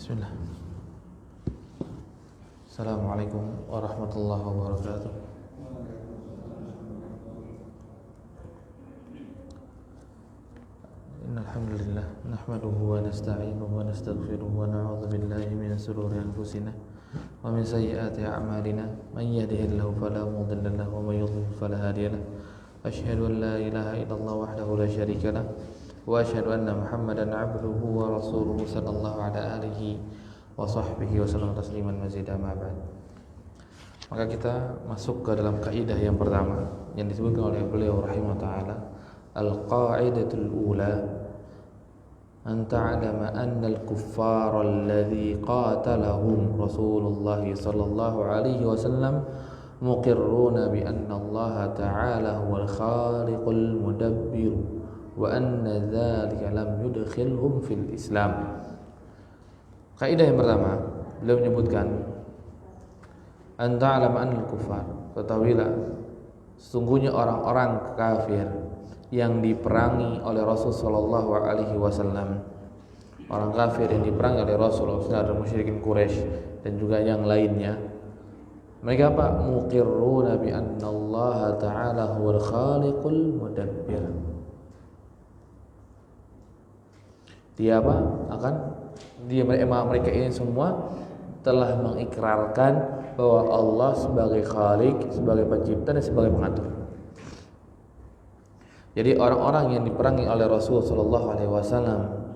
Bismillah. Assalamualaikum warahmatullahi wabarakatuh. Innal hamdalillah nahmaduhu wa nasta'inuhu wa nastaghfiruhu wa na'udzu billahi min shururi anfusina wa min sayyiati a'malina. Man yahdihillahu fala mudilla lahu wa man yudlil fala hadiya lahu. Asyhadu an la ilaha illallah wahdahu la syarika lahu wa asyhadu anna Muhammadan 'abduhu wa rasuluhu sallallahu ala alihi wa sahbihi wa sallam tasliman mazida ma ba'd. Maka kita masuk ke dalam kaidah yang pertama yang disebutkan oleh beliau rahimahullah taala, al-qa'idatul ula an ta'lama anna al-kuffara alladhi qatalahum Rasulullah sallallahu alaihi wasallam muqirruna bi anna Allah ta'ala huwal khaliqul mudabbir wa anna dzalika lam yudkhilhum fil Islam. Kaidah yang pertama, beliau menyebutkan an ta'lama annal kuffar, ketahuilah sesungguhnya orang-orang kafir yang diperangi oleh Rasul sallallahu alaihi wasallam. Orang kafir yang diperangi oleh Rasul, ada musyrikin Quraisy dan juga yang lainnya. Mereka apa? Muqirruna bi anna Allah ta'ala huwal khaliqul mudabbir. Dia apa? Mereka ini semua telah mengikrarkan bahwa Allah sebagai Khalik, sebagai pencipta dan sebagai pengatur. Jadi orang-orang yang diperangi oleh Rasul sallallahu alaihi wasallam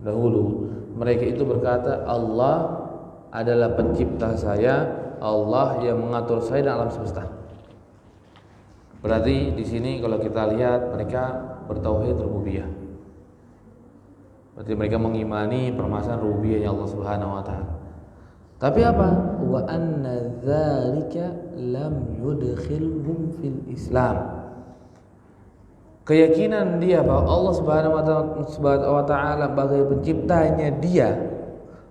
dahulu, mereka itu berkata, Allah adalah pencipta saya, Allah yang mengatur saya dan alam semesta. Berarti di sini kalau kita lihat mereka bertauhid rububiyah. Berarti mereka mengimani permasalahan rububiyahnya Allah Subhanahu wa taala. Tapi apa? Wa anna dzalika lam yudkhilhum fil Islam. Keyakinan dia bahwa Allah Subhanahu wa taala sebagai penciptanya dia,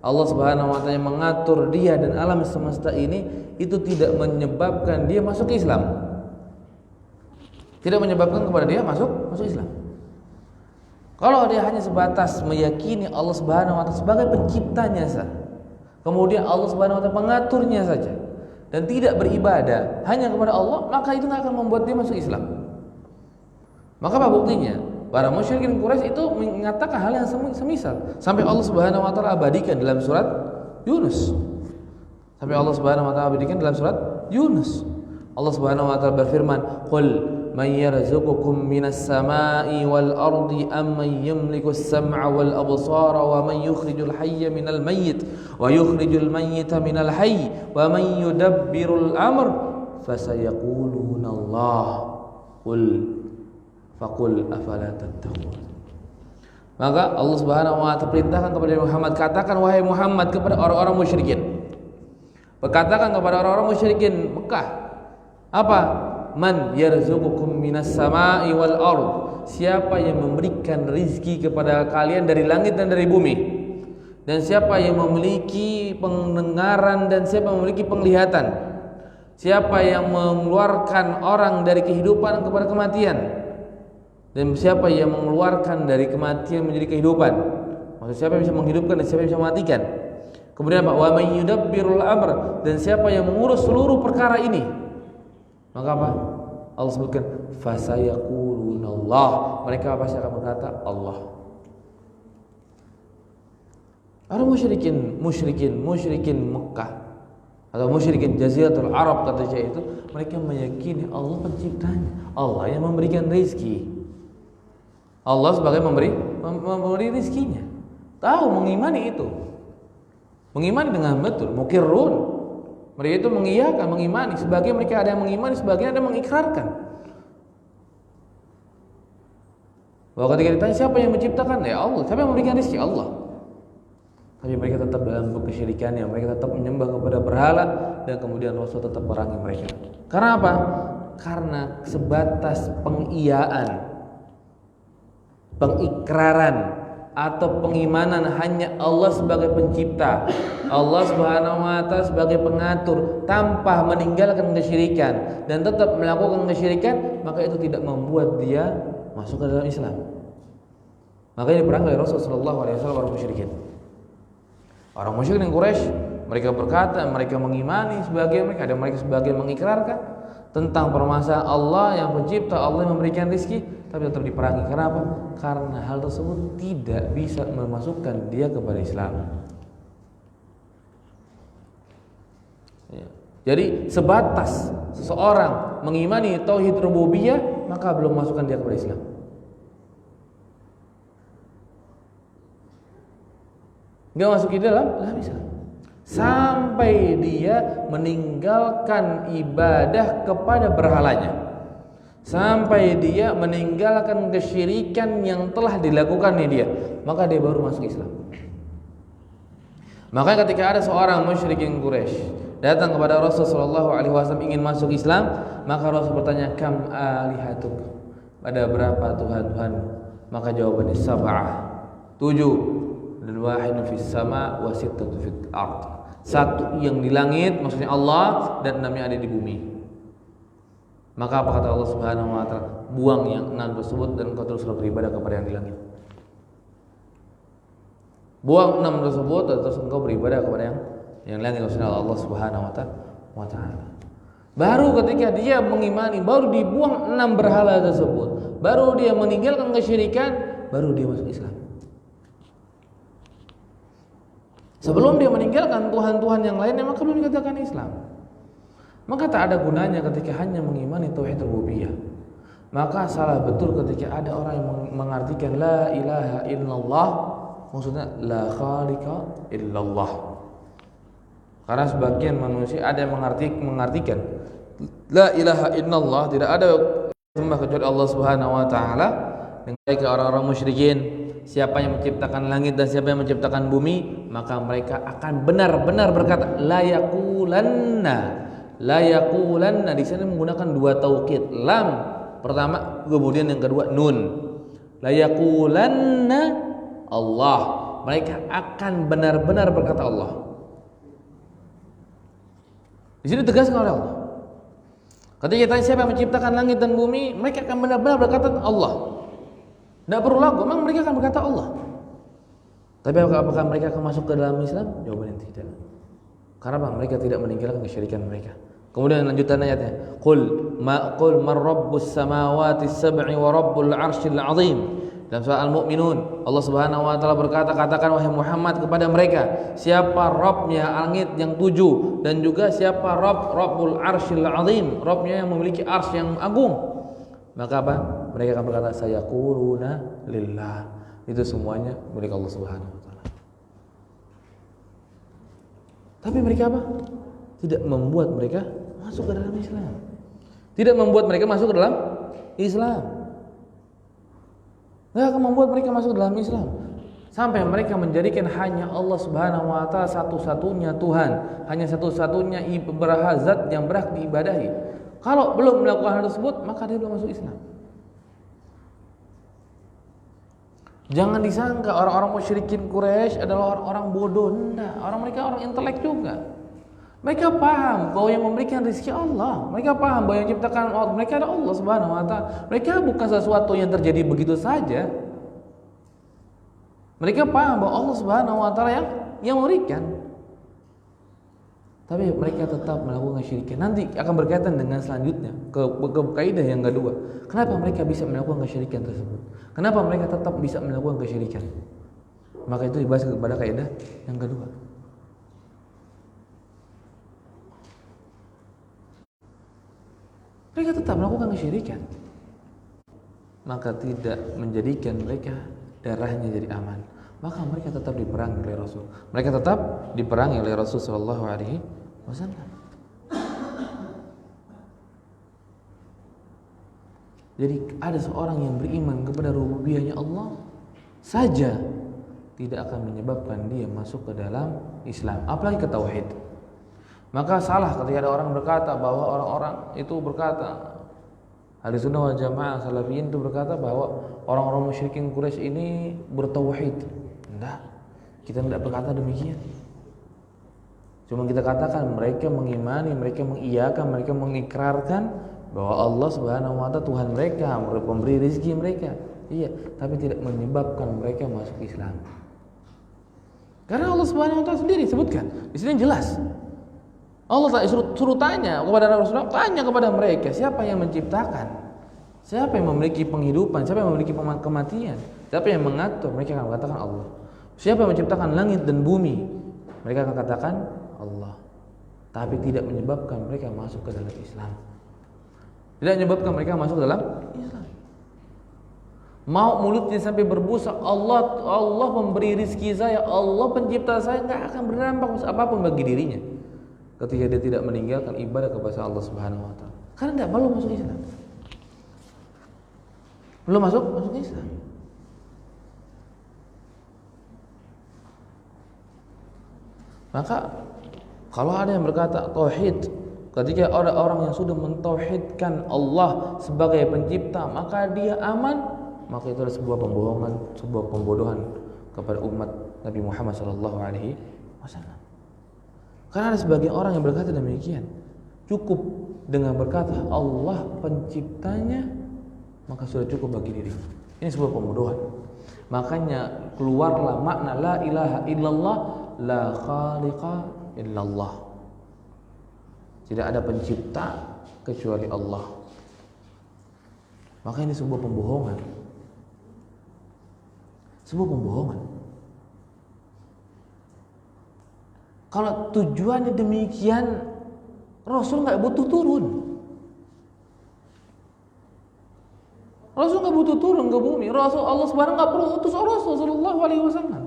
Allah Subhanahu wa taala yang mengatur dia dan alam semesta ini, itu tidak menyebabkan dia masuk ke Islam. Tidak menyebabkan kepada dia masuk Islam. Kalau dia hanya sebatas meyakini Allah Subhanahu wa taala sebagai penciptanya saja, kemudian Allah Subhanahu wa taala pengaturnya saja, dan tidak beribadah hanya kepada Allah, maka itu tidak akan membuat dia masuk Islam. Maka apa buktinya? Para musyrikin Quraisy itu mengatakan hal yang semisal. Sampai Allah Subhanahu wa taala abadikan dalam surat Yunus. Allah Subhanahu wa taala berfirman, "Qul man yarzuqukum minas sama'i wal ardi amman yamliku as-sam'a wal absara wa man yukhrijul hayya minal mayyit wa yukhrijul mayyita minal hayy wa man yudabbirul amr fasayaquluna Allah qul faqul afala tattaqun." Maka Allah Subhanahu wa taala perintahkan kepada Muhammad, katakan wahai Muhammad kepada orang-orang musyrikin. Berkatakan kepada orang-orang musyrikin Mekah, apa? Man yarzuqukum minas sama'i wal ard. Siapa yang memberikan rizki kepada kalian dari langit dan dari bumi? Dan siapa yang memiliki pendengaran dan siapa yang memiliki penglihatan? Siapa yang mengeluarkan orang dari kehidupan kepada kematian? Dan siapa yang mengeluarkan dari kematian menjadi kehidupan? Maksud siapa yang bisa menghidupkan dan siapa yang bisa mematikan? Kemudian apa? Wa may yudabbirul amr, dan siapa yang mengurus seluruh perkara ini? Maka apa? Allah sebutkan fasayaquluna Allah. Mereka pasti akan berkata Allah. Orang musyrikin Mekah atau musyrikin Jaziratul Arab kata saya itu, mereka meyakini Allah penciptanya, Allah yang memberikan rezeki. Allah sebagai memberi rezekinya. Tahu, mengimani itu. Mengimani dengan betul, muqirrun. Mereka itu mengiyakan, mengimani. Sebagian mereka ada yang mengimani, sebagian ada yang mengikrarkan. Bahwa ketika ditanya siapa yang menciptakan, ya Allah. Siapa yang memberikan rezeki? Allah. Tapi mereka tetap dalam kesyirikannya, mereka tetap menyembah kepada berhala, dan kemudian Rasul tetap perangi mereka. Karena apa? Karena sebatas pengiyaan, pengikraran atau pengimanan hanya Allah sebagai pencipta, Allah Subhanahu wa taala sebagai pengatur, tanpa meninggalkan kesyirikan dan tetap melakukan kesyirikan, maka itu tidak membuat dia masuk ke dalam Islam. Makanya diperangi oleh Rasulullah sallallahu alaihi wasallam orang musyrikin. Orang musyrikin Quraisy, mereka berkata, mereka mengimani sebagian mereka, ada mereka sebagian mengikrarkan tentang permasalahan Allah yang pencipta, Allah yang memberikan rezeki, tapi tetap diperangi. Kenapa? Karena hal tersebut tidak bisa memasukkan dia kepada Islam. Ya. Jadi sebatas seseorang mengimani tauhid rububiyah, maka belum masukkan dia kepada Islam. Enggak masuk di dalam Islam. Sampai dia meninggalkan ibadah kepada berhalanya, sampai dia meninggalkan kesyirikan yang telah dilakukannya dia, maka dia baru masuk Islam. Maka ketika ada seorang musyrikin Quraisy datang kepada Rasulullah SAW ingin masuk Islam, maka Rasul bertanya, kam alihatuk, ada berapa Tuhan? Maka jawabannya sab'ah, 7, dan wahidun fis sama wa sittatu fil ard. 1 yang di langit, maksudnya Allah, dan 6 yang ada di bumi. Maka apa kata Allah Subhanahu wa taala? Buang yang 6 tersebut dan engkau teruslah beribadah kepada yang di langit. Buang 6 tersebut dan terus engkau beribadah kepada yang langit, maksudnya Allah Subhanahu wa taala. Baru ketika dia mengimani, baru dibuang 6 berhala tersebut, baru dia meninggalkan kesyirikan, baru dia masuk Islam. Sebelum dia meninggalkan Tuhan-Tuhan yang lainnya, maka belum dikatakan Islam. Maka tak ada gunanya ketika hanya mengimani tauhid rububiyah. Maka salah betul ketika ada orang yang mengartikan la ilaha illallah, maksudnya la khaliqa illallah. Karena sebagian manusia ada yang mengartikan la ilaha illallah, tidak ada sembah kecuali Allah Subhanahu wa taala, dengan mereka orang-orang musyrikin. Siapa yang menciptakan langit dan siapa yang menciptakan bumi, maka mereka akan benar-benar berkata la yaqulanna. Di sini menggunakan 2 taukid, lam pertama, kemudian yang kedua nun. La yaqulanna Allah, mereka akan benar-benar berkata Allah. Di sini tegaskan oleh Allah. Ketika ditanya siapa yang menciptakan langit dan bumi, mereka akan benar-benar berkata Allah. Tidak perlu lagu, memang mereka akan berkata Allah. Tapi apakah mereka akan masuk ke dalam Islam? Jawabannya tidak. Karena mereka tidak meninggalkan kesyirikan mereka. Kemudian lanjutan ayatnya, Qul man rabbus samawati sab'i wa rabbul arsyil azim. Dalam surah Al-Mu'minun, Allah Subhanahu wa taala berkata, katakan wahai Muhammad kepada mereka, siapa Rabbnya langit yang 7 dan juga siapa Rabbul arsyil azim, Rabbnya yang memiliki arsy yang agung. Maka apa? Mereka akan berkata sayaquluna lillah. Itu semuanya milik Allah Subhanahu wa taala. Tapi mereka apa? Tidak membuat mereka masuk ke dalam Islam. Tidak membuat mereka masuk ke dalam Islam. Tidak akan membuat mereka masuk ke dalam Islam. Sampai mereka menjadikan hanya Allah Subhanahu wa taala satu-satunya Tuhan, hanya satu-satunya zat yang berhak diibadahi. Kalau belum melakukan hal tersebut, maka dia belum masuk Islam. Jangan disangka orang-orang musyrikin Quraisy adalah orang-orang bodoh. Enggak, mereka orang intelek juga. Mereka paham bahwa yang memberikan rezeki Allah. Mereka paham bahwa yang menciptakan mereka adalah Allah Subhanahu wa taala. Mereka bukan sesuatu yang terjadi begitu saja. Mereka paham bahwa Allah Subhanahu wa taala yang memberikan. Tapi mereka tetap melakukan kesyirikan. Nanti akan berkaitan dengan selanjutnya ke kaidah yang kedua. Kenapa mereka bisa melakukan kesyirikan tersebut? Kenapa mereka tetap bisa melakukan kesyirikan? Maka itu dibahas kepada kaidah yang kedua. Mereka tetap melakukan kesyirikan, maka tidak menjadikan mereka darahnya jadi aman. Maka mereka tetap diperangi oleh Rasul. Mereka tetap diperangi oleh Rasul sallallahu alaihi wasallam. Jadi ada seorang yang beriman kepada rububiyahnya Allah saja tidak akan menyebabkan dia masuk ke dalam Islam, apalagi ke tauhid. Maka salah ketika ada orang berkata bahwa orang-orang itu berkata, Ahlus Sunnah wal Jamaah Salafiyin itu berkata bahwa orang-orang musyrikin Quraisy ini bertauhid. Enggak, kita tidak berkata demikian. Cuma kita katakan mereka mengimani, mereka mengiyakan, mereka mengikrarkan bahwa Allah Subhanahu wa taala Tuhan mereka, pemberi rezeki mereka. Iya, tapi tidak menyebabkan mereka masuk Islam. Karena Allah Subhanahu wa taala sendiri sebutkan. Di sini jelas. Allah suruh tanya kepada Rasulullah, tanya kepada mereka, siapa yang menciptakan? Siapa yang memiliki penghidupan? Siapa yang memiliki kematian? Siapa yang mengatur? Mereka akan katakan Allah. Siapa yang menciptakan langit dan bumi? Mereka akan katakan Allah. Tapi tidak menyebabkan mereka masuk ke dalam Islam. Tidak menyebabkan mereka masuk ke dalam Islam. Mau mulutnya sampai berbusa, Allah memberi rizki saya, Allah pencipta saya, nggak akan berdampak apapun bagi dirinya ketika dia tidak meninggalkan ibadah kepada Allah Subhanahu wa taala. Karena belum masuk Islam. Belum masuk Islam. Maka kalau ada yang berkata tauhid, ketika ada orang yang sudah mentauhidkan Allah sebagai pencipta, maka dia aman, maka itu adalah sebuah pembohongan, sebuah pembodohan kepada umat Nabi Muhammad SAW. Karena ada sebagian orang yang berkata demikian, cukup dengan berkata Allah penciptanya, maka sudah cukup bagi diri. Ini sebuah pembodohan. Makanya keluarlah makna la ilaha illallah, la khaliqa illallah. Tidak ada pencipta kecuali Allah. Maka ini sebuah pembohongan. Sebuah pembohongan. Kalau tujuannya demikian, Rasul nggak butuh turun. Rasul nggak butuh turun ke bumi. Rasul Allah Subhanahu nggak perlu utus Rasul Sallallahu Alaihi Wasallam.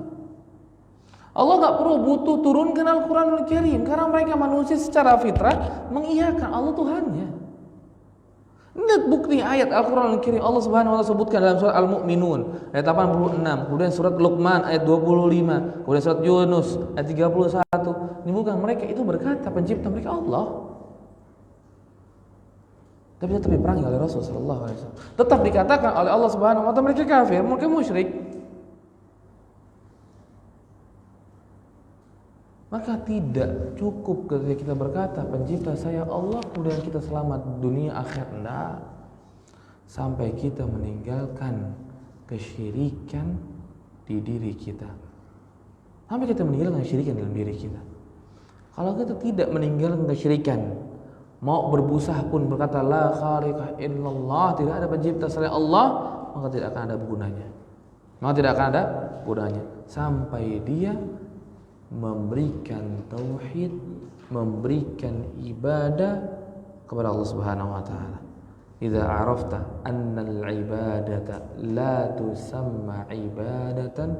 Allah nggak perlu butuh turunkan Al-Quranul Karim karena mereka manusia secara fitrah mengiyakan Allah Tuhannya. Lihat bukti ayat Al-Quranul Karim Allah Subhanahu wa taala sebutkan dalam surat Al-Mu'minun ayat 86, kemudian surat Luqman ayat 25, kemudian surat Yunus ayat 31. Ini bukan mereka itu berkata pencipta mereka Allah. Tapi tetap diperangi oleh Rasul sallallahu alaihi wasallam. Tetap dikatakan oleh Allah Subhanahu wa taala mereka kafir, mereka musyrik. Maka tidak cukup ketika kita berkata pencipta saya Allah kemudian kita selamat dunia akhirat. Tidak. Sampai kita meninggalkan kesyirikan di diri kita. Sampai kita meninggalkan kesyirikan dalam diri kita. Kalau kita tidak meninggalkan kesyirikan, mau berbusah pun berkata la khaliqa illallah, tidak ada pencipta selain Allah, maka tidak akan ada gunanya. Maka tidak akan ada gunanya sampai dia memberikan tauhid, memberikan ibadah kepada Allah Subhanahu wa taala. Idza arafta anna al-ibadata la tusamma ibadatan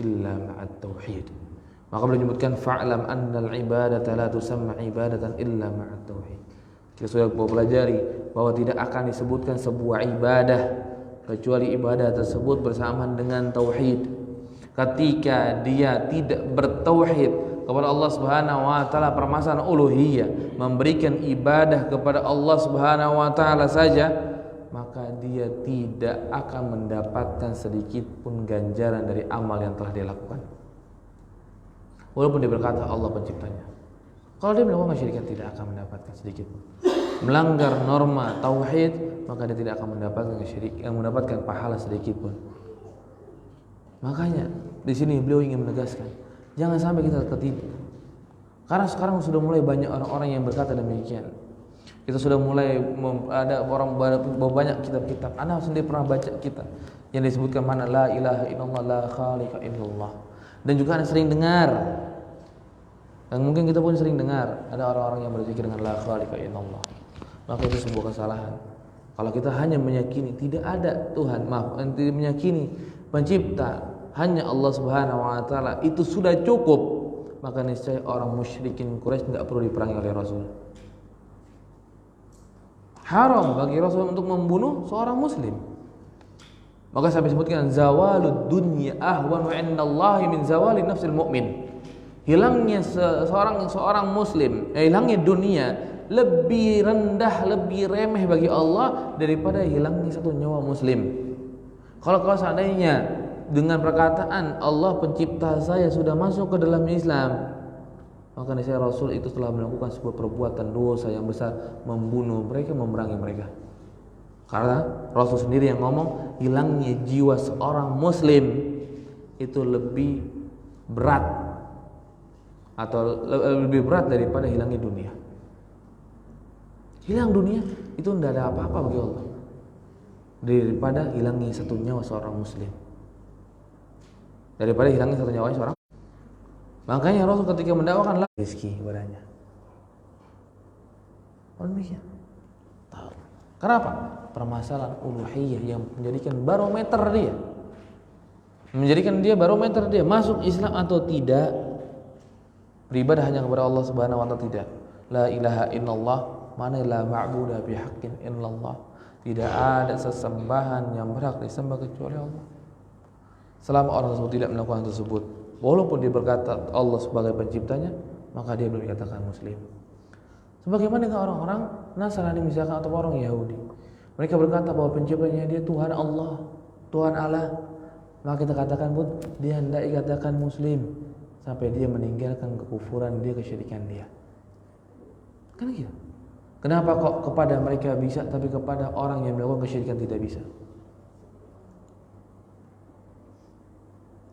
illa ma'at tauhid. Maka beliau menyebutkan fa'lam anna al-ibadata la tusamma ibadatan illa ma'at tauhid. Kita sudah pelajari bahwa tidak akan disebutkan sebuah ibadah kecuali ibadah tersebut bersamaan dengan tauhid. Ketika dia tidak bertauhid kepada Allah Subhanahu wa taala permasalahan uluhiyah, memberikan ibadah kepada Allah Subhanahu wa taala saja, maka dia tidak akan mendapatkan sedikit pun ganjaran dari amal yang telah dia lakukan. Walaupun dia berkata Allah penciptanya. Kalau dia melakukan kesyirikan tidak akan mendapatkan sedikit pun. Melanggar norma tauhid, maka dia tidak akan mendapatkan kesyirikan, mendapatkan pahala sedikit pun. Makanya di sini beliau ingin menegaskan, jangan sampai kita tertipu. Karena sekarang sudah mulai banyak orang-orang yang berkata demikian. Kita sudah mulai ada orang banyak kitab-kitab. Ana sendiri pernah baca kitab yang disebutkan mana la ilaha illallah, la khaliqa illallah. Dan juga Ana sering dengar. Dan mungkin kita pun sering dengar ada orang-orang yang berzikir dengan la khaliqa illallah. Maka itu sebuah kesalahan. Kalau kita hanya meyakini tidak ada Tuhan, tidak meyakini pencipta hanya Allah Subhanahu wa taala, itu sudah cukup, maka niscaya orang musyrikin Quraisy tidak perlu diperangi oleh Rasul. Haram bagi Rasul untuk membunuh seorang muslim. Maka sampai disebutkan zawalud dunya ahwanu indallahi min zawali nafsil mu'min. Hilangnya seorang muslim, hilangnya dunia lebih rendah, lebih remeh bagi Allah daripada hilangnya satu nyawa muslim. Kalau seandainya dengan perkataan Allah pencipta saya sudah masuk ke dalam Islam, maka niscaya Rasul itu telah melakukan sebuah perbuatan dosa yang besar, membunuh mereka, memerangi mereka. Karena Rasul sendiri yang ngomong hilangnya jiwa seorang muslim itu lebih berat atau lebih berat daripada hilangnya dunia. Hilang dunia itu tidak ada apa-apa bagi Allah daripada hilangnya satu nyawa seorang muslim, daripada hilangnya satu nyawa seorang. Makanya Rasul ketika mendakwakan rezeki kepadanya. Demikian. Tahu. Kenapa? Permasalahan uluhiyah yang menjadikan barometer dia. Menjadikan dia barometer dia masuk Islam atau tidak. Beribadah hanya kepada Allah Subhanahu wa taala tidak. La ilaha illallah, mana la ma'budu bihaqqin illallah. Tidak ada sesembahan yang berhak disembah kecuali Allah. Selama orang tersebut tidak melakukan tersebut, walaupun dia berkata Allah sebagai penciptanya, maka dia belum dikatakan muslim. Sebagaimana dengan orang-orang Nasrani misalkan atau orang Yahudi, mereka berkata bahwa penciptanya dia Tuhan Allah, Tuhan Allah, maka kita katakan pun dia hendak dikatakan muslim sampai dia meninggalkan kekufuran dia, kesyirikan dia. Kan gitu. Kenapa kok kepada mereka bisa tapi kepada orang yang melakukan kesyirikan tidak bisa?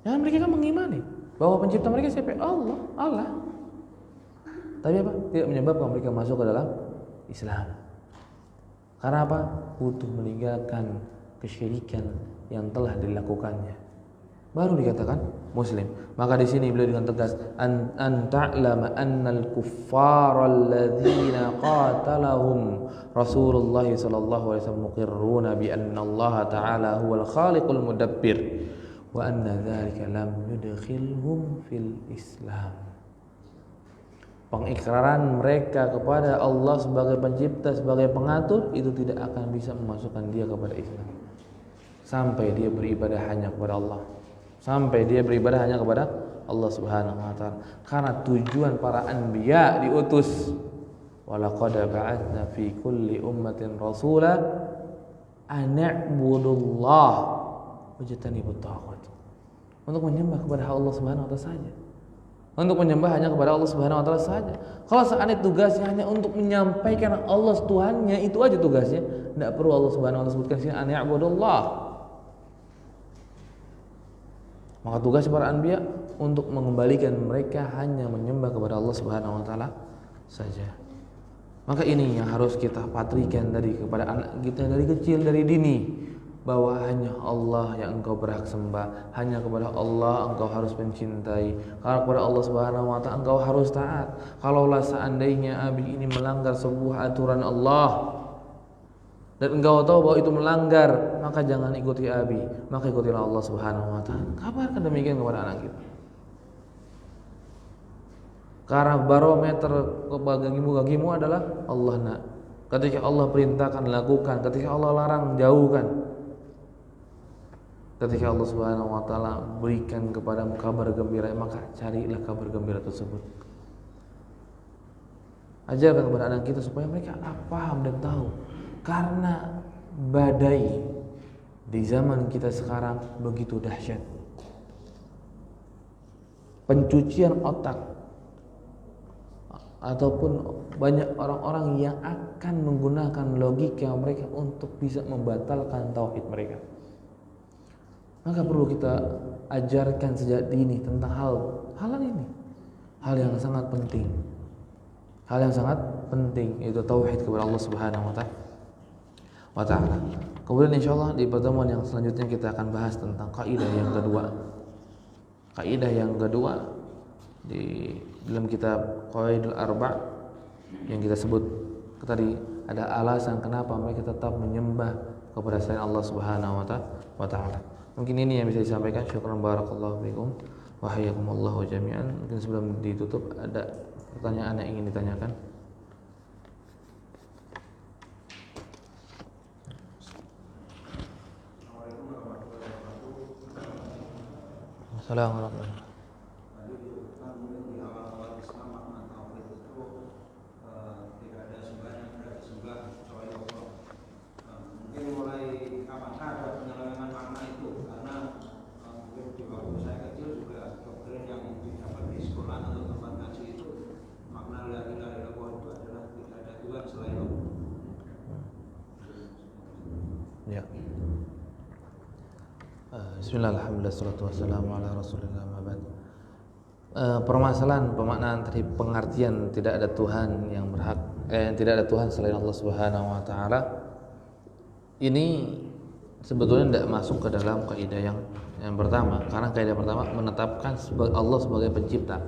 Ya, mereka kan mengimani bahwa pencipta mereka siapa? Allah. Tapi apa? Tidak menyebabkan mereka masuk ke dalam Islam. Karena apa? Butuh meninggalkan kesyirikan yang telah dilakukannya, baru dikatakan muslim. Maka di sini beliau dengan tegas an ta'lama annal kuffara alladzina qatalahum Rasulullah sallallahu alaihi wasallam muqirruna bi anna Allah ta'ala huwal khaliqul mudabbir wa anna dzalika lam yudkhilhum fil Islam. Pengikraran mereka kepada Allah sebagai pencipta, sebagai pengatur, itu tidak akan bisa memasukkan dia kepada Islam sampai dia beribadah hanya kepada Allah, sampai dia beribadah hanya kepada Allah Subhanahu wa taala. Karena tujuan para anbiya diutus, walaqad ba'atsna fi kulli ummatin rasula an na'budullah wajtanibut taghut, untuk menyembah kepada Allah Subhanahu wa taala saja, untuk menyembah hanya kepada Allah Subhanahu wa taala saja. Kalau seandainya tugasnya hanya untuk menyampaikan Allah Tuhannya, itu aja tugasnya, tidak perlu Allah Subhanahu wa taala sebutkan sini an ya'budullah. Maka tugas para anbiya untuk mengembalikan mereka hanya menyembah kepada Allah Subhanahu wa taala saja. Maka ini yang harus kita patrikan dari kepada anak kita dari kecil, dari dini, bahwa hanya Allah yang engkau berhak sembah, hanya kepada Allah engkau harus mencintai, kalau kepada Allah Subhanahu wa taala engkau harus taat. Kalaulah seandainya abi ini melanggar sebuah aturan Allah dan engkau tahu bahwa itu melanggar, maka jangan ikuti abi, maka ikutilah Allah Subhanahu wa taala. Kabarkan demikian kepada anak kita. Karena barometer bagimu adalah Allah nak. Ketika Allah perintahkan lakukan, ketika Allah larang jauhkan. Ketika Allah Subhanahu wa taala berikan kepadamu kabar gembira, maka carilah kabar gembira tersebut. Ajarkan kepada anak kita supaya mereka paham dan tahu. Karena badai di zaman kita sekarang begitu dahsyat. Pencucian otak ataupun banyak orang-orang yang akan menggunakan logika mereka untuk bisa membatalkan tauhid mereka. Maka perlu kita ajarkan sejak dini tentang hal ini. Hal yang sangat penting. Hal yang sangat penting yaitu tauhid kepada Allah Subhanahu wa taala. Kemudian insyaallah di pertemuan yang selanjutnya kita akan bahas tentang kaidah yang kedua. Kaidah yang kedua di dalam kitab Qawaidul Arba' yang kita sebut tadi, ada alasan kenapa mereka tetap menyembah kepada selain Allah Subhanahu wa taala. Mungkin ini yang bisa disampaikan. Syukran barakallahu fikum wa hayyakumullahu jami'an. Mungkin sebelum ditutup ada pertanyaan yang ingin ditanyakan. Assalamualaikum warahmatullahi wabarakatuh. Ya. Bismillah, alhamdulillah, salatu wassalamu ala rasulillah, ma ba'd. permasalahan pemaknaan tadi, pengertian tidak ada Tuhan yang berhak, tidak ada Tuhan selain Allah Subhanahu wa taala, ini sebetulnya tidak masuk ke dalam kaidah yang pertama, karena kaidah pertama menetapkan Allah sebagai pencipta.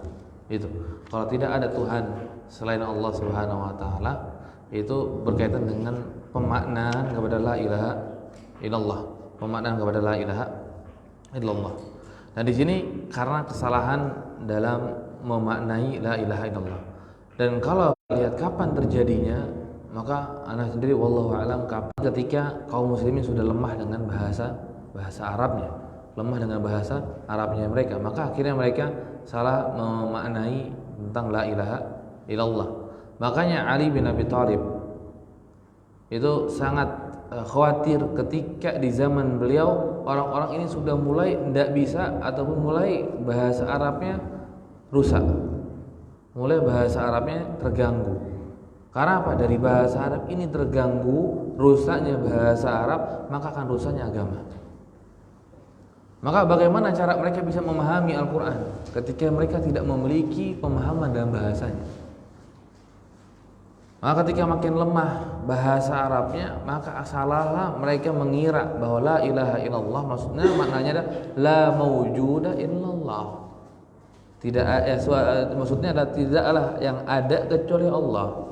Itu kalau tidak ada Tuhan selain Allah Subhanahu wa taala, itu berkaitan dengan pemaknaan kepada la ilaha illallah, pemaknaan kepada la ilaha illallah. Nah di sini karena kesalahan dalam memaknai la ilaha illallah, dan kalau lihat kapan terjadinya, maka anak sendiri wallahu alam kapan, ketika kaum muslimin sudah lemah dengan bahasa Arabnya, lemah dengan bahasa Arabnya mereka, maka akhirnya mereka salah memaknai tentang la ilaha illallah. Makanya Ali bin Abi Thalib itu sangat khawatir ketika di zaman beliau orang-orang ini sudah mulai tidak bisa ataupun mulai bahasa Arabnya rusak, mulai bahasa Arabnya terganggu. Karena apa? Dari bahasa Arab ini terganggu, rusaknya bahasa Arab, maka akan rusaknya agama. Maka bagaimana cara mereka bisa memahami Al-Quran ketika mereka tidak memiliki pemahaman dalam bahasanya? Maka ketika makin lemah bahasa Arabnya, maka salahlah mereka mengira bahwa la ilaha illallah maksudnya maknanya adalah la maujuda illallah. Tidak maksudnya adalah tidaklah yang ada kecuali Allah.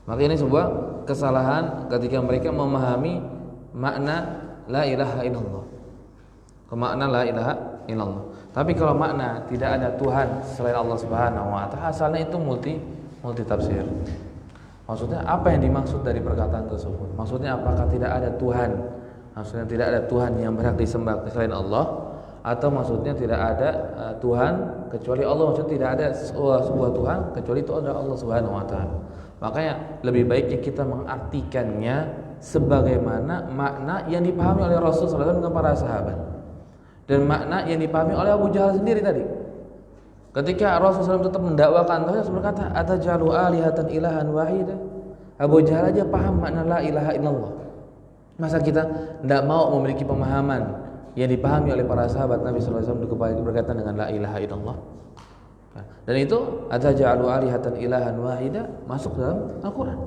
Maka ini sebuah kesalahan ketika mereka memahami makna la ilaha illallah. Kemakna la ilaha illallah. Tapi kalau makna tidak ada Tuhan selain Allah Subhanahu wa taala, asalnya itu multi tafsir. Maksudnya apa yang dimaksud dari perkataan tersebut? Maksudnya apakah tidak ada Tuhan? Maksudnya tidak ada Tuhan yang berhak disembah selain Allah, atau maksudnya tidak ada Tuhan kecuali Allah? Maksudnya tidak ada sebuah Tuhan kecuali itu adalah Allah Subhanahu wa taala. Makanya lebih baiknya kita mengartikannya sebagaimana makna yang dipahami oleh Rasul sallallahu alaihi wasallam dengan para sahabat, dan makna yang dipahami oleh Abu Jahal sendiri tadi. Ketika Rasulullah SAW tetap mendakwakan tauhid, berkata, "Atajalu alihatan ilahan wahida?" Abu Jahal aja paham makna la ilaha illallah. Masa kita tidak mau memiliki pemahaman yang dipahami oleh para sahabat Nabi SAW berkaitan dengan la ilaha illallah? Dan itu atajalu alihatan ilahan wahida masuk dalam Al-Quran.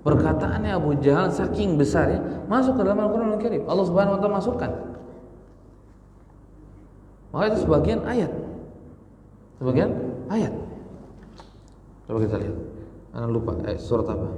Perkataannya Abu Jahal saking besarnya masuk ke dalam Al-Quran Al-Karim. Allah Subhanahu wa taala masukkan. Maka itu sebagian ayat. Coba kita lihat. Anak lupa surat apa?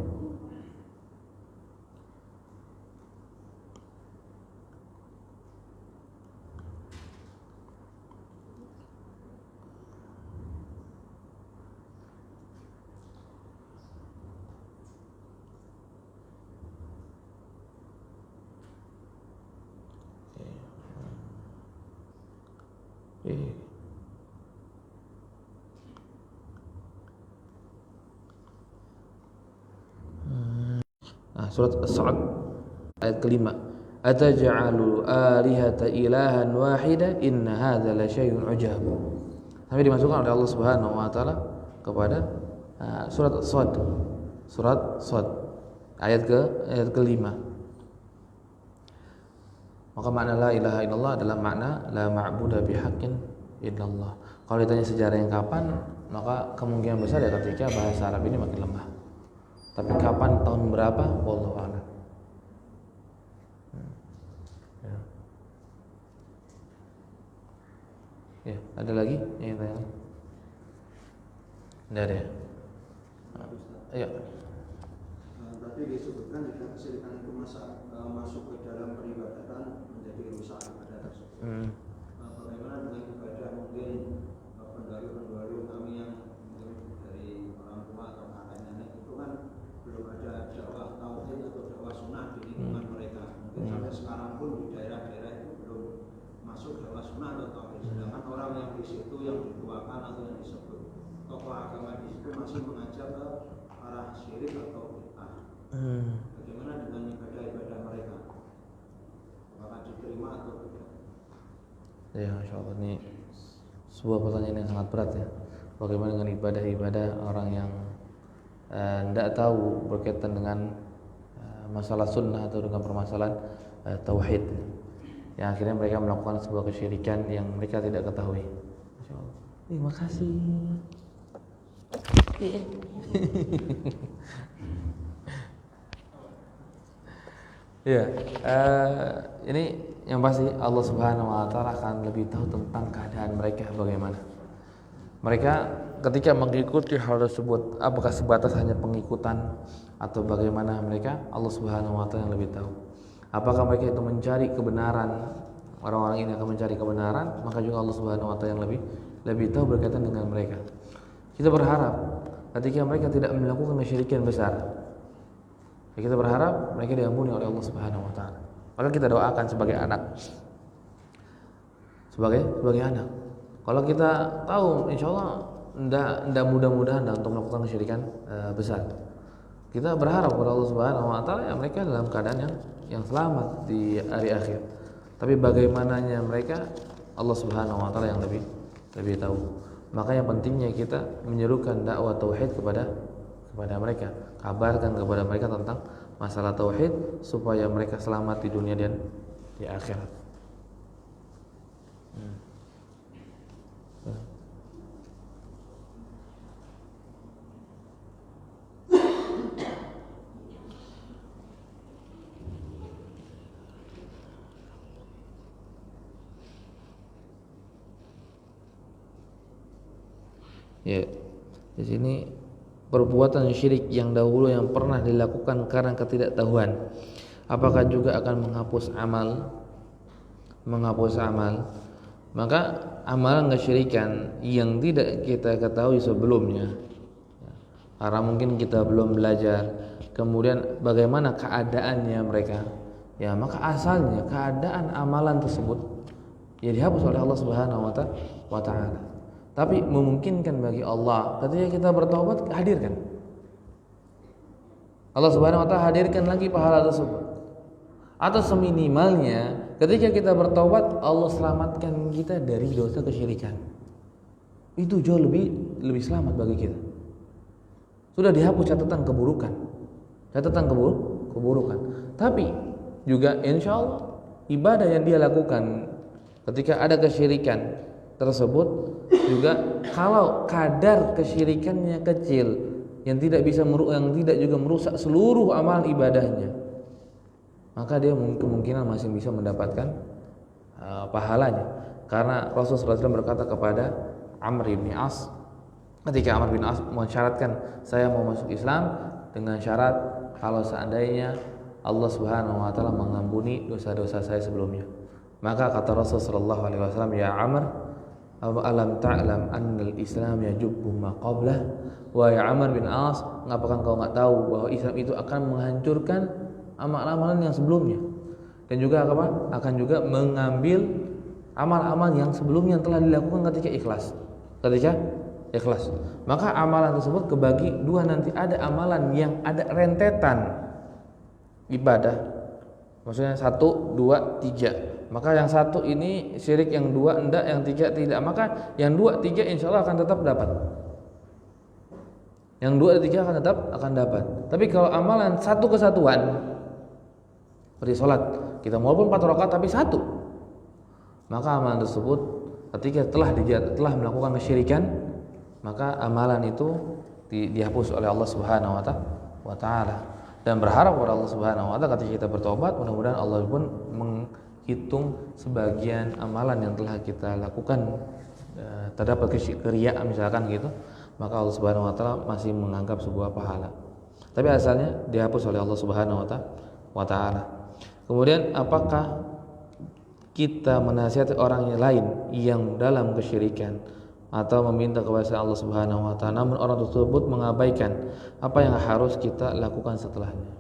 Surat As-Sa'd ayat kelima. Ataj'alu alihata ilahan wahida inna hadza la syai'un ujab. Sampai dimasukkan oleh Allah Subhanahu wa taala kepada surat As-Sa'd. Surat As-Sa'd ayat kelima. Maka makna la ilaha illallah adalah makna la ma'budu bihaqqin illallah. Kalau ditanya sejarahnya kapan, maka kemungkinan besar ya ketika bahasa Arab ini makin lemah. Tapi kapan, tahun berapa, wallahu a'lam. Ya, ada lagi yang tanya? Tidak ada ya? Ayo. Tadi disebutkan jika kesyirikan itu masuk ke dalam peribadatan menjadi rusak ibadah tersebut. Bagaimana dengan ibadah mungkin pendahulu kami yang mungkin dari orang tua atau kakek nenek itu kan belum ada dakwah tauhid atau dakwah sunnah di lingkungan mereka. Mungkin sampai sekarang pun di daerah-daerah itu belum masuk dakwah sunnah atau tauhid. Sedangkan orang yang di situ yang dituakan atau yang disebut tokoh agama di situ masih mengajak ke arah syirik atau bid'ah. Bagaimana dengan ibadah-ibadah mereka? Apakah diterima atau tidak? Ya, insyaallah ini sebuah pertanyaan yang sangat berat ya. Bagaimana dengan ibadah-ibadah orang yang tidak tahu berkaitan dengan masalah sunnah atau dengan permasalahan tauhid, yang akhirnya mereka melakukan sebuah kesyirikan yang mereka tidak ketahui. Insyaallah. Makasih. Ya, ini yang pasti Allah Subhanahu Wa Taala akan lebih tahu tentang keadaan mereka bagaimana. Mereka ketika mengikuti hal tersebut, apakah sebatas hanya pengikutan atau bagaimana mereka, Allah Subhanahu Wa Taala yang lebih tahu. Apakah mereka itu mencari kebenaran, orang-orang ini akan mencari kebenaran, maka juga Allah Subhanahu Wa Taala yang lebih tahu berkaitan dengan mereka. Kita berharap ketika mereka tidak melakukan kesyirikan besar, kita berharap mereka diampuni oleh Allah Subhanahu Wa Taala. Maka kita doakan sebagai anak, sebagai anak. Kalau kita tahu, insya Allah tidak mudah-mudahan untuk melakukan kesyirikan besar. Kita berharap kepada Allah Subhanahu Wa Taala ya mereka dalam keadaan yang selamat di hari akhir. Tapi bagaimananya mereka, Allah Subhanahu Wa Taala yang lebih tahu. Makanya pentingnya kita menyerukan dakwah tauhid kepada mereka, kabarkan kepada mereka tentang masalah tauhid supaya mereka selamat di dunia dan di akhirat. Ya, di sini perbuatan syirik yang dahulu yang pernah dilakukan karena ketidaktahuan, apakah juga akan menghapus amal? Maka amalan kesyirikan yang tidak kita ketahui sebelumnya, karena mungkin kita belum belajar, kemudian bagaimana keadaannya mereka, ya maka asalnya keadaan amalan tersebut ya dihapus oleh Allah Subhanahu wa Ta'ala. Tapi memungkinkan bagi Allah ketika kita bertaubat hadirkan. Allah Subhanahu wa Ta'ala hadirkan lagi pahala tersebut. Atau seminimalnya ketika kita bertaubat Allah selamatkan kita dari dosa kesyirikan. Itu jauh lebih selamat bagi kita. Sudah dihapus catatan keburukan. Tapi juga insya Allah ibadah yang dia lakukan ketika ada kesyirikan tersebut juga kalau kadar kesyirikannya kecil yang tidak juga merusak seluruh amal ibadahnya, maka dia kemungkinan masih bisa mendapatkan pahalanya. Karena Rasulullah SAW berkata kepada Amr bin As, ketika Amr bin As mensyaratkan saya mau masuk Islam dengan syarat kalau seandainya Allah Subhanahu wa Ta'ala mengampuni dosa-dosa saya sebelumnya, maka kata Rasulullah SAW, ya Amr, alam ta'lam annal Islam yajubbu ma qablah. Wahai Amr bin As, apakah engkau enggak tahu bahwa Islam itu akan menghancurkan amal-amalan yang sebelumnya, dan juga akan juga mengambil amal-amal yang sebelumnya yang telah dilakukan ketika ikhlas. Maka amalan tersebut kebagi dua nanti. Ada amalan yang ada rentetan ibadah, maksudnya 1, 2, 3. Maka yang 1 ini syirik, yang 2 enggak, yang 3 tidak. Maka yang 2, 3 insya Allah akan tetap dapat. Yang 2 dan 3 akan dapat. Tapi kalau amalan 1 kesatuan, seperti sholat, kita walaupun 4 rakaat tapi 1, maka amalan tersebut ketika telah melakukan kesyirikan, maka amalan itu dihapus oleh Allah Subhanahu wa Ta'ala. Dan berharap kepada Allah Subhanahu wa Ta'ala ketika kita bertobat, mudah-mudahan Allah pun menghitung sebagian amalan yang telah kita lakukan terdapat keriaan misalkan gitu, maka Allah Subhanahu wa Ta'ala masih menganggap sebuah pahala. Tapi asalnya dihapus oleh Allah Subhanahu wa Ta'ala. Kemudian apakah kita menasihati orang yang lain yang dalam kesyirikan atau meminta kepada Allah Subhanahu wa Ta'ala, namun orang tersebut mengabaikan apa yang harus kita lakukan setelahnya?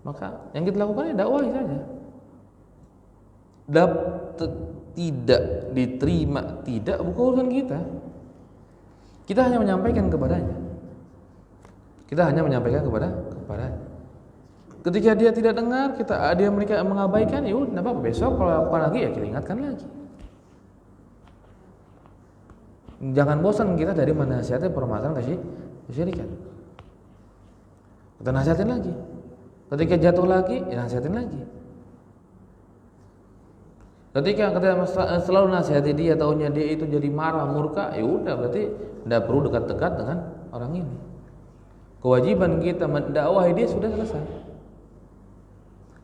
Maka yang kita lakukan ya dakwah saja. Tidak diterima, tidak, bukan urusan kita. Kita hanya menyampaikan kepadanya. Kepadanya. Ketika dia tidak dengar, mereka mengabaikan, ya udah, apa besok kalau lakukan lagi ya kita ingatkan lagi. Jangan bosan kita dari menasihati permasalahan kesyirikan. Kita nasihatin lagi. Ketika jatuh lagi, ya nasihatin lagi. Ketika kita selalu nasihati dia, taunya dia itu jadi marah, murka, ya udah berarti tidak perlu dekat-dekat dengan orang ini. Kewajiban kita mendakwahi dia sudah selesai.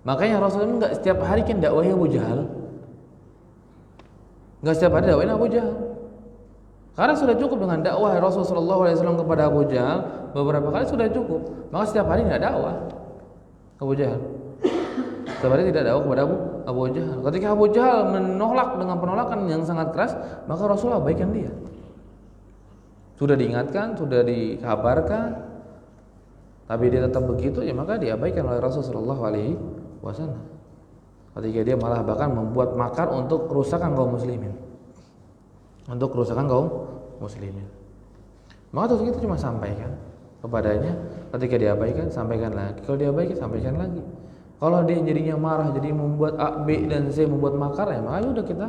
Makanya Rasulullah nggak setiap hari kan dakwahi Abu Jahal, nggak setiap hari dakwahi Abu Jahal. Karena sudah cukup dengan dakwah Rasulullah SAW kepada Abu Jahal beberapa kali sudah cukup. Maka setiap hari tidak dakwah Abu Jahal. Setiap hari tidak dakwah kepada Abu Jahal. Ketika Abu Jahal menolak dengan penolakan yang sangat keras, maka Rasulullah abaikan dia. Sudah diingatkan, sudah dikabarkan, tapi dia tetap begitu, ya maka diabaikan oleh Rasulullah SAW. Ketika dia malah bahkan membuat makar untuk kerusakan kaum muslimin, Maka terus kita cuma sampaikan kepadanya. Ketika diabaikan, sampaikan lagi. Kalau diabaikan, sampaikan lagi. Kalau dia jadinya marah, jadi membuat A, B, dan C membuat makar, ya maka udah kita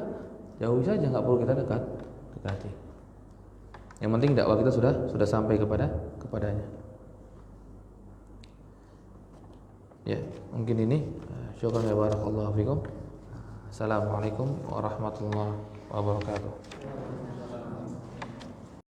jauhi saja, nggak perlu kita dekati. Yang penting dakwah kita sudah sampai kepadanya. Ya, mungkin ini. Syukran ya barakallahu fikum. Assalamualaikum warahmatullahi wabarakatuh.